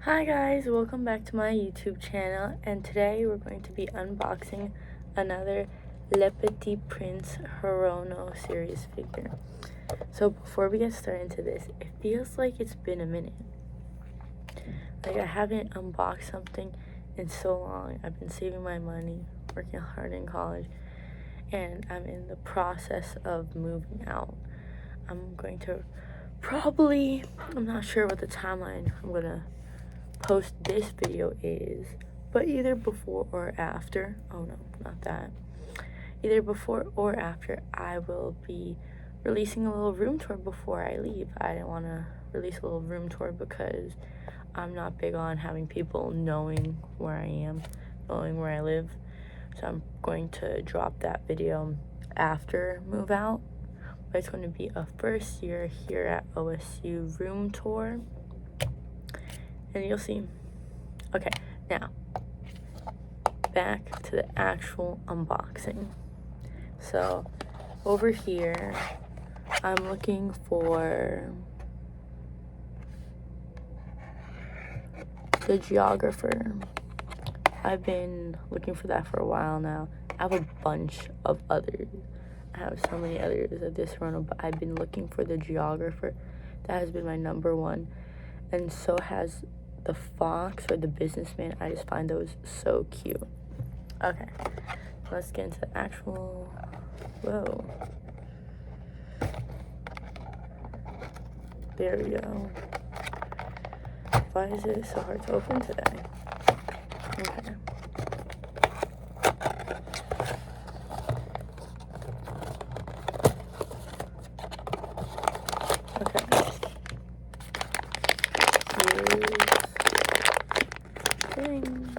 Hi guys, welcome back to my YouTube channel, and today we're going to be unboxing another Petit Prince Hirono series figure. So before we get started into this, it feels like it's been a minute. Like I haven't unboxed something in so long. I've been saving my money, working hard in college, and I'm in the process of moving out. I'm going to I'm not sure what the timeline I'm gonna post this video is, but either before or after, oh no, not that, either before or after, I will be releasing a little room tour before I leave. I didn't want to release a little room tour because I'm not big on having people knowing where I am, knowing where I live, so I'm going to drop that video after move out, but it's going to be a first year here at OSU room tour, and you'll see. Okay, now back to the actual unboxing. So over here I'm looking for the geographer. I've been looking for that for a while now. I have a bunch of others. I have so many others of this Hirono, but I've been looking for the geographer. That has been my number one, and so has the fox or the businessman. I just find those so cute. Okay, let's get into the actual, whoa, there we go. Why is it so hard to open today? Okay. Okay. Here's thing.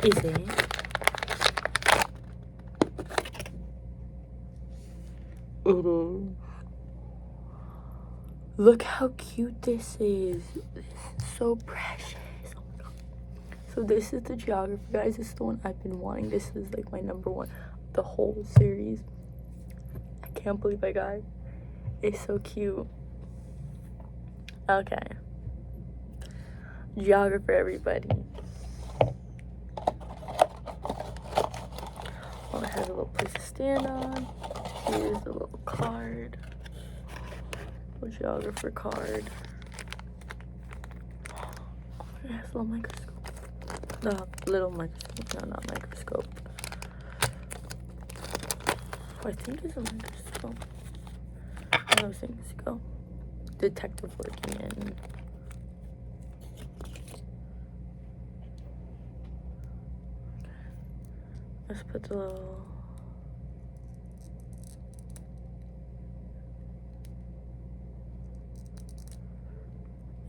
Is it? It is. Look how cute this is. This is so precious. Oh my god. So this is the geographer, guys. This is the one I've been wanting. This is like my number one, the whole series. I can't believe I got it. It's so cute. Okay. Geographer, everybody. Oh, it has a little place to stand on. Here's the little card. Little geographer card. It has a little microscope. The little microscope. No, not microscope. I think it's a microscope. How those things go. Detective working in. Let's put the little.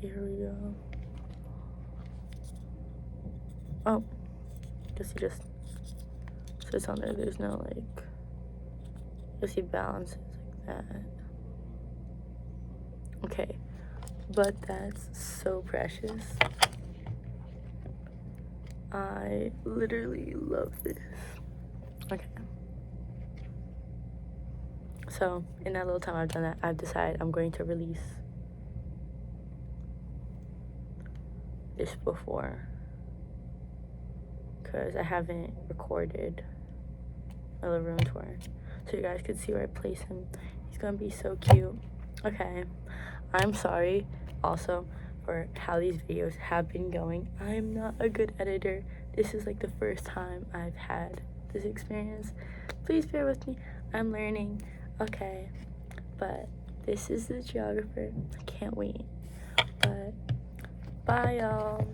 Here we go. Oh, guess he just sits on there. There's no like. Guess he balances like that. Okay, but that's so precious. I literally love this. Okay. So, in that little time I've done that, I've decided I'm going to release this before, because I haven't recorded a little room tour, so you guys could see where I place him. He's gonna be so cute. Okay, I'm sorry also for how these videos have been going. I'm not a good editor. This is like the first time I've had this experience. Please bear with me. I'm learning. Okay, but this is the geographer. I can't wait. But bye, y'all.